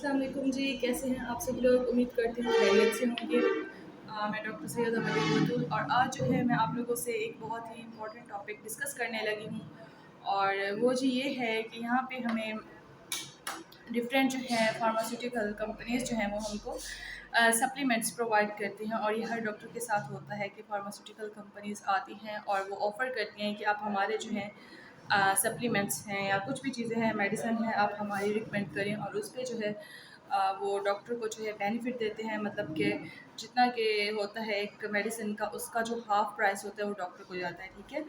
अस्सलाम वालेकुम जी, कैसे हैं आप सब लोग? उम्मीद करती हूँ खैरियत से होंगे। मैं डॉक्टर सैयदा मरियम बतूल और आज जो है मैं आप लोगों से एक बहुत ही इम्पोर्टेंट टॉपिक डिस्कस करने लगी हूँ। और वो जी ये है कि यहाँ पे हमें डिफरेंट जो है फार्मास्यूटिकल कंपनीज़ जो हैं वो हमको सप्लीमेंट्स प्रोवाइड करती हैं, और ये हर डॉक्टर के साथ होता है कि फार्मास्यूटिकल कंपनीज़ आती हैं और वो ऑफ़र करती हैं कि आप हमारे जो हैं सप्लीमेंट्स हैं या कुछ भी चीज़ें हैं, मेडिसिन है, आप हमारी रिकमेंड करें और उस पे जो है वो डॉक्टर को जो है बेनिफिट देते हैं। मतलब कि जितना कि होता है एक मेडिसिन का, उसका जो हाफ़ प्राइस होता है वो डॉक्टर को जाता है, ठीक है।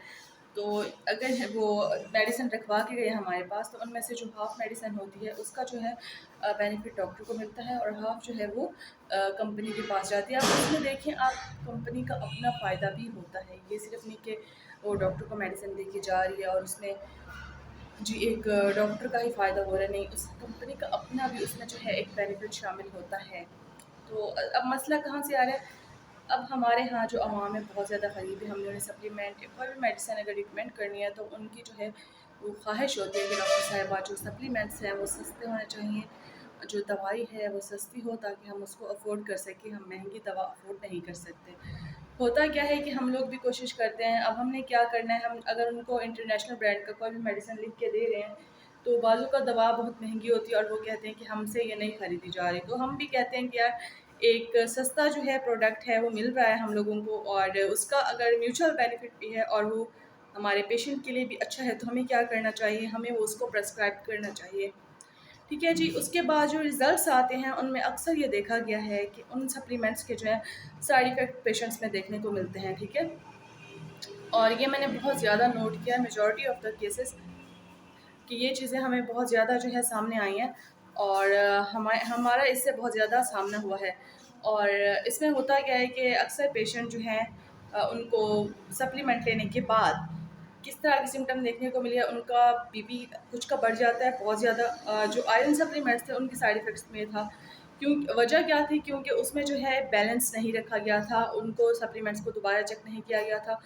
तो अगर वो मेडिसिन रखवा के गए हमारे पास, तो उनमें से जो हाफ़ मेडिसिन होती है उसका जो है बेनिफिट डॉक्टर को मिलता है और हाफ़ जो है वो कंपनी के पास जाती है। आप उसमें देखें, आप कंपनी का अपना फ़ायदा भी होता है, ये सिर्फ़ नहीं कि वो डॉक्टर को मेडिसिन दे के जा रही है और उसमें जी एक डॉक्टर का ही फ़ायदा हो रहा है, नहीं, उस कंपनी का अपना भी उसमें जो है एक बेनिफिट शामिल होता है। तो अब मसला कहाँ से आ रहा है? अब हमारे यहाँ जो अवाम है बहुत ज़्यादा गरीब है, हमने उन्हें सप्लीमेंट या कोई भी मेडिसिन अगर रिकमेंड करनी है तो उनकी जो है वो ख्वाहिश होती है कि डॉक्टर साहिबा जो सप्लीमेंट्स हैं वो सस्ते होने चाहिए, जो दवाई है वो सस्ती हो ताकि हम उसको अफ़ोर्ड कर सकें, हम महंगी दवा अफ़ोर्ड नहीं कर सकते। होता क्या है कि हम लोग भी कोशिश करते हैं, अब हमने क्या करना है, हम अगर उनको इंटरनेशनल ब्रांड का कोई भी मेडिसिन लिख के दे रहे हैं तो बाज़ू का दवा बहुत महंगी होती है और वो कहते हैं कि हमसे ये नहीं खरीदी जा रही, तो हम भी कहते हैं कि यार एक सस्ता जो है प्रोडक्ट है वो मिल रहा है हम लोगों को और उसका अगर म्यूचुअल बेनिफिट भी है और वो हमारे पेशेंट के लिए भी अच्छा है, तो हमें क्या करना चाहिए, हमें वो उसको प्रेस्क्राइब करना चाहिए। ठीक है जी। उसके बाद जो रिज़ल्ट्स आते हैं उनमें अक्सर ये देखा गया है कि उन सप्लीमेंट्स के जो है साइड इफ़ेक्ट पेशेंट्स में देखने को मिलते हैं, ठीक है। और ये मैंने बहुत ज़्यादा नोट किया, मेजॉरिटी ऑफ़ द केसेस कि ये चीज़ें हमें बहुत ज़्यादा जो है सामने आई हैं और हमारा इससे बहुत ज़्यादा सामना हुआ है। और इसमें होता क्या है कि अक्सर पेशेंट जो हैं उनको सप्लीमेंट लेने के बाद किस तरह के सिम्पटम देखने को मिले, उनका बीपी कुछ का बढ़ जाता है बहुत ज़्यादा। जो आयरन सप्लीमेंट्स थे उनके साइड इफ़ेक्ट्स में था, क्यों वजह क्या थी, क्योंकि उसमें जो है बैलेंस नहीं रखा गया था, उनको सप्लीमेंट्स को दोबारा चेक नहीं किया गया था।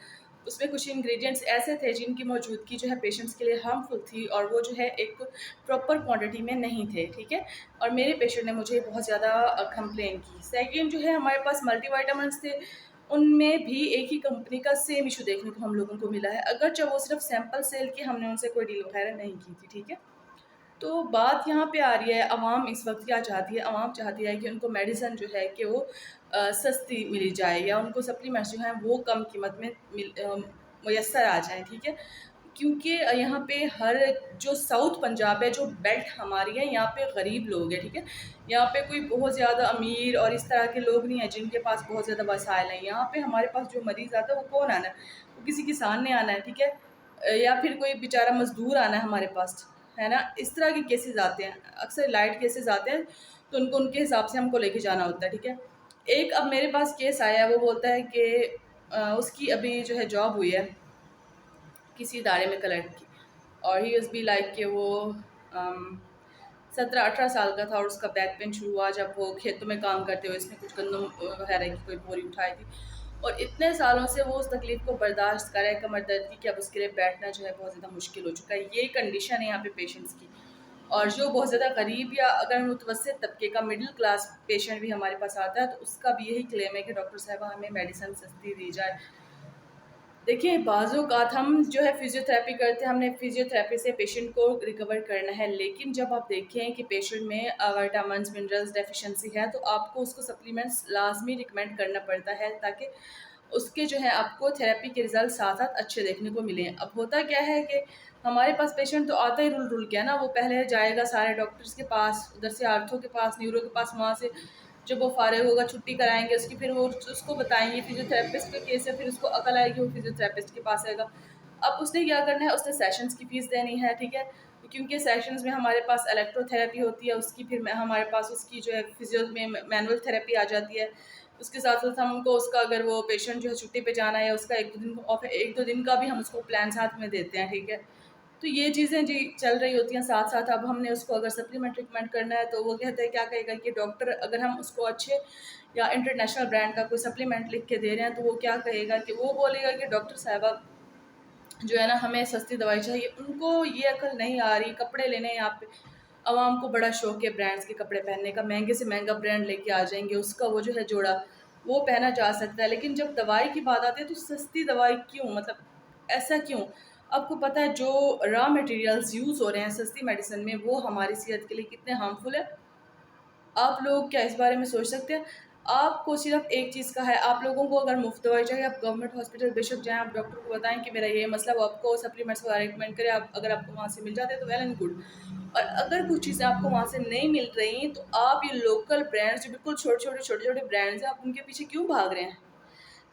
उसमें कुछ इंग्रेडिएंट्स ऐसे थे जिनकी मौजूदगी जो है पेशेंट्स के लिए हार्मफुल थी और वो जो है एक प्रॉपर क्वांटिटी में नहीं थे, ठीक है। और मेरे पेशेंट ने मुझे बहुत ज़्यादा कंप्लेन की। सेकंड जो है हमारे पास मल्टीविटामिन्स थे, उनमें भी एक ही कंपनी का सेम इशू देखने को हम लोगों को मिला है, अगरचे वो सिर्फ सैंपल सेल की, हमने उनसे कोई डील वगैरह नहीं की थी, ठीक है। तो बात यहाँ पे आ रही है, अवाम इस वक्त क्या चाहती है, अवाम चाहती है कि उनको मेडिसिन जो है कि वो सस्ती मिली जाए या उनको सप्लीमेंट्स जो हैं वो कम कीमत में मुयस्सर आ जाएँ, ठीक है। क्योंकि यहाँ पे हर जो साउथ पंजाब है, जो बेल्ट हमारी है, यहाँ पे गरीब लोग हैं, ठीक है। यहाँ पे कोई बहुत ज़्यादा अमीर और इस तरह के लोग नहीं हैं जिनके पास बहुत ज़्यादा वसाइल हैं। यहाँ पे हमारे पास जो मरीज़ आता है वो कौन आना है, वो किसी किसान ने आना है, ठीक है। या फिर कोई बेचारा मज़दूर आना है हमारे पास, है ना। इस तरह के केसेस आते हैं, अक्सर लाइट केसेस आते हैं, तो उनको उनके हिसाब से हमको लेके जाना होता है, ठीक है। एक अब मेरे पास केस आया है, वो बोलता है कि उसकी अभी जो है जॉब हुई है किसी इदारे में कलेक्ट की, और ही इज़ बी लाइक कि वो 17-18 साल का था और उसका बैक पेन शुरू हुआ जब वो खेतों में काम करते हुए इसने कुछ गंदम वगैरह की कोई बोरी उठाई थी, और इतने सालों से वो उस तकलीफ़ को बर्दाश्त कर रहा है कमर दर्द की, कि अब उसके लिए बैठना जो है बहुत ज़्यादा मुश्किल हो चुका है। ये कंडीशन है यहाँ पे पेशेंट्स की। और जो बहुत ज़्यादा गरीब या अगर मुतवस्सित तबके का मिडिल क्लास पेशेंट भी हमारे पास आता है, तो उसका भी यही क्लेम है कि डॉक्टर साहिबा हमें मेडिसिन सस्ती दी जाए। देखिए, बाज़-औक़ात हम जो है फ़िज़ियोथेरेपी करते हैं, हमने फ़िज़ियोथेरेपी से पेशेंट को रिकवर करना है, लेकिन जब आप देखें कि पेशेंट में विटामिन्स, मिनरल्स डेफ़िशिएंसी है, तो आपको उसको सप्लीमेंट्स लाज़मी रिकमेंड करना पड़ता है, ताकि उसके जो है आपको थेरेपी के रिज़ल्ट साथ-साथ अच्छे देखने को मिलें। अब होता क्या है कि हमारे पास पेशेंट तो आता ही रुल-रुल के है ना, वो पहले जाएगा सारे डॉक्टर्स के पास, उधर से आर्थो के पास, न्यूरो के पास, वहाँ से जब वो फ़ारिग होगा, छुट्टी कराएँगे उसकी, फिर वो उसको बताएँगे फिज़ियोथेरेपिस्ट का केस है, फिर उसको अकल आएगी, वो फिज़ियोथेरेपिस्ट के पास आएगा। अब उसने क्या करना है, उसने सेशंस की फ़ीस देनी है, ठीक है? क्योंकि सेशंस में हमारे पास इलेक्ट्रोथेरेपी होती है, उसकी फिर हमारे पास उसकी जो है फिज़ियो में मैनुअल थेरेपी आ जाती है। उसके साथ-साथ हमको उसका, अगर वो पेशेंट जो है छुट्टी पे जाना है, उसका 1-2 दिन ऑफ, 1-2 दिन का भी हम उसको प्लान साथ में देते हैं, ठीक है? तो ये चीज़ें जी चल रही होती हैं साथ-साथ। अब हमने उसको अगर सप्लीमेंट रिकमेंड करना है, तो वो कहते हैं, क्या कहेगा कि डॉक्टर, अगर हम उसको अच्छे या इंटरनेशनल ब्रांड का कोई सप्लीमेंट लिख के दे रहे हैं, तो वो क्या कहेगा कि वो बोलेगा कि डॉक्टर साहिबा जो है ना, हमें सस्ती दवाई चाहिए। उनको ये अकल नहीं आ रही, कपड़े लेने हैं यहाँ पे, आवाम को बड़ा शौक है ब्रांड्स के कपड़े पहनने का, महंगे से महंगा ब्रांड लेके आ जाएंगे, उसका वो जो है जोड़ा वो पहना जा सकता है। लेकिन जब दवाई की बात आती है तो सस्ती दवाई क्यों, मतलब ऐसा क्यों? आपको पता है जो रॉ मटेरियल्स यूज़ हो रहे हैं सस्ती मेडिसिन में वो हमारी सेहत के लिए कितने हार्मफुल है? आप लोग क्या इस बारे में सोच सकते हैं? आपको सिर्फ एक चीज़ का है, आप लोगों को अगर मुफ्त दवाई चाहिए आप गवर्नमेंट हॉस्पिटल बेशक जाएँ, आप डॉक्टर को बताएँ कि मेरा ये मसला, वो आपको सप्लीमेंट्स वगैरह रिकमेंड करे, आप अगर आपको वहाँ से मिल जाते हैं तो वेल एंड गुड। और अगर कुछ चीज़ें आपको वहाँ से नहीं मिल रही तो आप ये लोकल ब्रांड्स जो बिल्कुल छोटे-छोटे ब्रांड्स हैं, आप उनके पीछे क्यों भाग रहे हैं?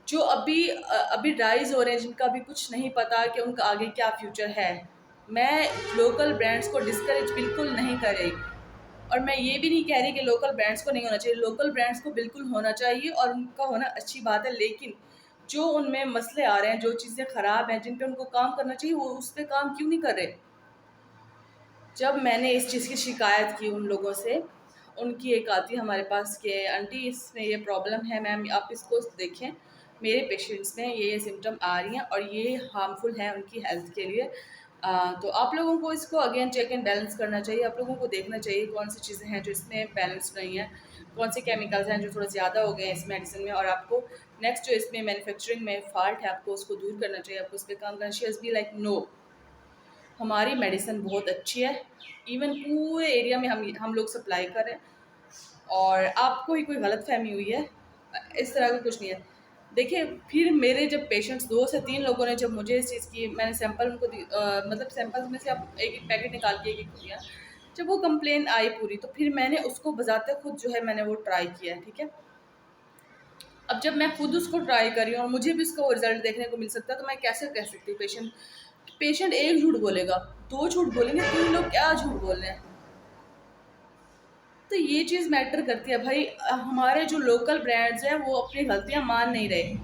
जो अभी राइज़ हो रहे हैं, जिनका अभी कुछ नहीं पता कि उनका आगे क्या फ्यूचर है। मैं लोकल ब्रांड्स को डिस्करेज बिल्कुल नहीं कर रही। और मैं ये भी नहीं कह रही कि लोकल ब्रांड्स को नहीं होना चाहिए, लोकल ब्रांड्स को बिल्कुल होना चाहिए और उनका होना अच्छी बात है। लेकिन जो उनमें मसले आ रहे हैं, जो चीज़ें ख़राब हैं, जिन पे उनको काम करना चाहिए, वो उस पे काम क्यों नहीं कर रहे? जब मैंने इस चीज़ की शिकायत की उन लोगों से, उनकी एक आती हमारे पास कि आंटी इसमें ये प्रॉब्लम है मैम, आप इसको देखें, मेरे पेशेंट्स में ये सिम्पटम आ रही हैं और ये हार्मफुल है उनकी हेल्थ के लिए। तो आप लोगों को इसको अगेन चेक एंड बैलेंस करना चाहिए, आप लोगों को देखना चाहिए कौन सी चीज़ें हैं जो इसमें बैलेंस नहीं है, कौन से केमिकल्स हैं जो थोड़े ज़्यादा हो गए हैं इस मेडिसिन में, और आपको नेक्स्ट जो इसमें मैन्युफैक्चरिंग में फ़ॉल्ट है आपको उसको दूर करना चाहिए, आपको उस पर काम करना चाहिए। बी लाइक नो, हमारी मेडिसिन बहुत अच्छी है, इवन पूरे एरिया में हम लोग सप्लाई कर रहे हैं और आपको ही कोई गलतफ़हमी हुई है, इस तरह का कुछ नहीं है। देखिए, फिर मेरे जब पेशेंट्स 2 से 3 लोगों ने जब मुझे इस चीज़ की मैंने सैंपल उनको मतलब सैंपल्स में से आप एक-एक पैकेट निकाल के एक-एक दिया। जब वो कंप्लेन आई पूरी तो फिर मैंने उसको बज़ाते खुद जो है मैंने वो ट्राई किया है, ठीक है? अब जब मैं खुद उसको ट्राई कर रही हूँ और मुझे भी उसका रिज़ल्ट देखने को मिल सकता है तो मैं कैसे कह सकती हूँ पेशेंट 1 झूठ बोलेगा, 2 झूठ बोलेंगे, 3 लोग क्या झूठ बोल रहे हैं? तो ये चीज़ मैटर करती है भाई। हमारे जो लोकल ब्रांड्स हैं वो अपनी गलतियाँ मान नहीं रहे।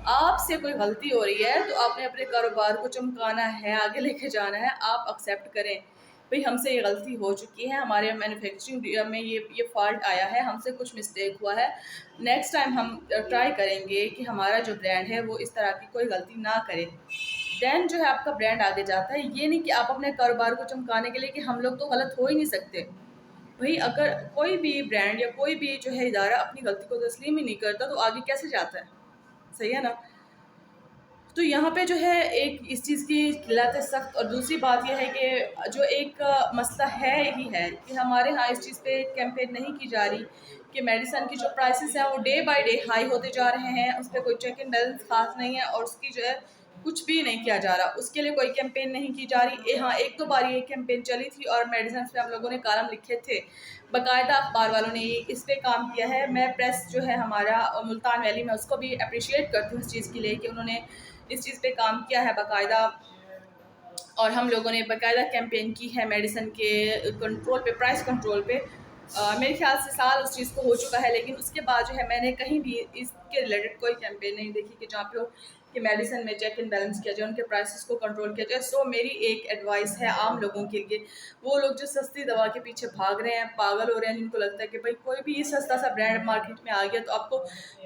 आपसे कोई गलती हो रही है तो आपने अपने कारोबार को चमकाना है, आगे लेके जाना है, आप एक्सेप्ट करें। भई हमसे ये गलती हो चुकी है, हमारे मैन्युफैक्चरिंग में ये फ़ॉल्ट आया है, हमसे कुछ मिस्टेक हुआ है। नेक्स्ट टाइम हम ट्राई करेंगे कि हमारा जो ब्रांड है वो इस तरह की कोई गलती ना करे। देन जो है आपका ब्रांड आगे जाता है। ये नहीं कि आप अपने कारोबार को चमकाने के लिए कि हम लोग तो गलत हो ही नहीं सकते। भई अगर कोई भी ब्रांड या कोई भी जो है इदारा अपनी गलती को तस्लीम ही नहीं करता तो आगे कैसे जाता है? सही है ना? तो यहाँ पे जो है एक इस चीज़ की किल्लत है सख्त, और दूसरी बात ये है कि जो एक मसला है ही है कि हमारे यहाँ इस चीज़ पे कैंपेन नहीं की जा रही कि मेडिसिन की जो प्राइसेस हैं वो डे बाय डे हाई होते जा रहे हैं, उस पे कोई चेक एंड बैलेंस ख़ास नहीं है और उसकी जो है कुछ भी नहीं किया जा रहा। उसके लिए कोई कैंपेन नहीं की जा रही। हाँ, 1-2 बार ये कैंपेन चली थी और मेडिसिन पे हम लोगों ने कॉलम लिखे थे। बाकायदा अखबार वालों ने ये इस पे काम किया है। मैं प्रेस जो है हमारा मुल्तान वैली में उसको भी एप्रिशिएट करती हूँ इस चीज़ के लिए कि उन्होंने इस चीज़ पे काम किया है बाकायदा, और हम लोगों ने बाकायदा कैंपेन की है मेडिसिन के कंट्रोल पे, प्राइस कंट्रोल पे। मेरे ख्याल से साल उस चीज़ को हो चुका है, लेकिन उसके बाद जो है मैंने कहीं भी इसके रिलेटेड कोई कैंपेन नहीं देखी कि जहाँ पे हो कि मेडिसिन में चेक एंड बैलेंस किया जाए, उनके प्राइसेस को कंट्रोल किया जाए। सो मेरी एक एडवाइस है आम लोगों के लिए, वो लोग जो सस्ती दवा के पीछे भाग रहे हैं, पागल हो रहे हैं, जिनको लगता है कि भाई कोई भी सस्ता सा ब्रांड मार्केट में आ गया तो आपको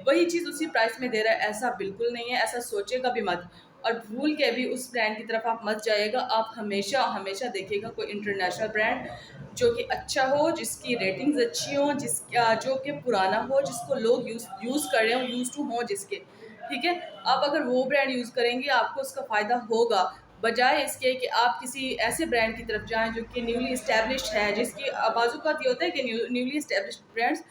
वही चीज़ उसी प्राइस में दे रहा है, ऐसा बिल्कुल नहीं है, ऐसा सोचेगा भी मत। और भूल के भी उस ब्रांड की तरफ आप मत जाइएगा। आप हमेशा हमेशा देखिएगा कोई इंटरनेशनल ब्रांड जो कि अच्छा हो, जिसकी रेटिंग्स अच्छी हों, जिसका जो कि पुराना हो, जिसको लोग यूज़ कर रहे हों, यूज़ टू हों जिसके, ठीक है? आप अगर वो ब्रांड यूज़ करेंगे आपको उसका फ़ायदा होगा, बजाय इसके कि आप किसी ऐसे ब्रांड की तरफ जाएँ जो कि न्यूली एस्टैब्लिश्ड है, जिसकी बाज़-औक़ात ये होता है कि न्यूली एस्टैब्लिश्ड ब्रांड्स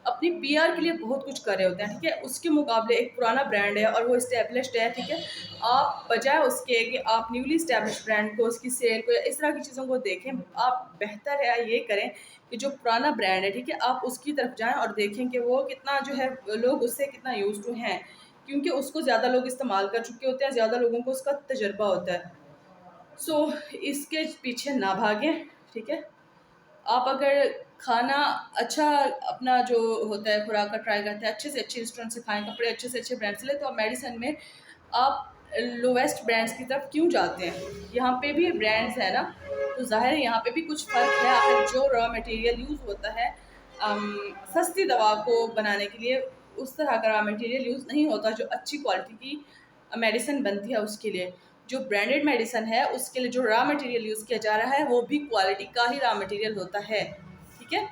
अपनी पीआर के लिए बहुत कुछ कर रहे होते हैं, ठीक है? उसके मुकाबले एक पुराना ब्रांड है और वो एस्टैब्लिश्ड है, ठीक है? आप बजाय उसके कि आप न्यूली एस्टैब्लिश्ड ब्रांड को, उसकी सेल को या इस तरह की चीज़ों को देखें, आप बेहतर है ये करें कि जो पुराना ब्रांड है, ठीक है? आप उसकी तरफ जाएँ और देखें कि वो कितना जो है लोग उससे कितना यूज़ टू हैं, क्योंकि उसको ज़्यादा लोग इस्तेमाल कर चुके होते हैं, ज़्यादा लोगों को उसका तजुर्बा होता है। सो इसके पीछे ना भागें, ठीक है? आप अगर खाना अच्छा अपना जो होता है खुराक का ट्राई करते हैं, अच्छे से अच्छे रेस्टोरेंट से खाएँ, कपड़े अच्छे से अच्छे ब्रांड से लें, तो आप मेडिसिन में आप लोवेस्ट ब्रांड्स की तरफ क्यों जाते हैं? यहाँ पे भी ब्रांड्स हैं ना, तो ज़ाहिर है यहाँ पे भी कुछ फ़र्क है। आखिर जो रॉ मटेरियल यूज़ होता है सस्ती दवा को बनाने के लिए, उस तरह का रॉ मटेरियल यूज़ नहीं होता जो अच्छी क्वालिटी की मेडिसिन बनती है उसके लिए। जो ब्रांडेड मेडिसिन है उसके लिए जो रॉ मटेरियल यूज़ किया जा रहा है वो भी क्वालिटी का ही रॉ मटेरियल होता है। ठीक है,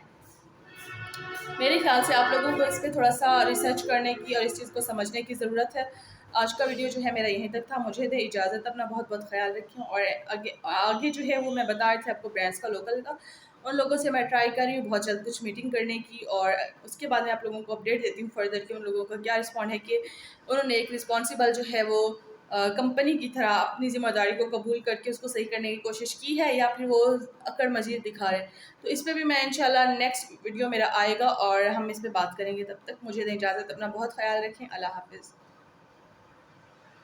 मेरे ख्याल से आप लोगों को इस पर थोड़ा सा रिसर्च करने की और इस चीज़ को समझने की ज़रूरत है। आज का वीडियो जो है मेरा यहीं तक था। मुझे दे इजाज़त, अपना बहुत बहुत ख्याल रखें। और आगे आगे जो है वो मैं बता रही थी आपको ब्रांड्स का, लोकल का, उन लोगों से मैं ट्राई कर रही हूँ बहुत जल्द कुछ मीटिंग करने की, और उसके बाद मैं आप लोगों को अपडेट देती हूँ फर्दर कि उन लोगों का क्या रिस्पॉन्ड है कि उन्होंने एक रिस्पॉन्सिबल जो है वो कंपनी की तरह अपनी ज़िम्मेदारी को कबूल करके उसको सही करने की कोशिश की है, या फिर वो अकड़ मजीद दिखा रहे हैं। तो इस पे भी मैं इंशाल्लाह नेक्स्ट वीडियो मेरा आएगा और हम इस पे बात करेंगे। तब तक मुझे दें इजाज़त, अपना बहुत ख्याल रखें। अल्लाह हाफ़िज़।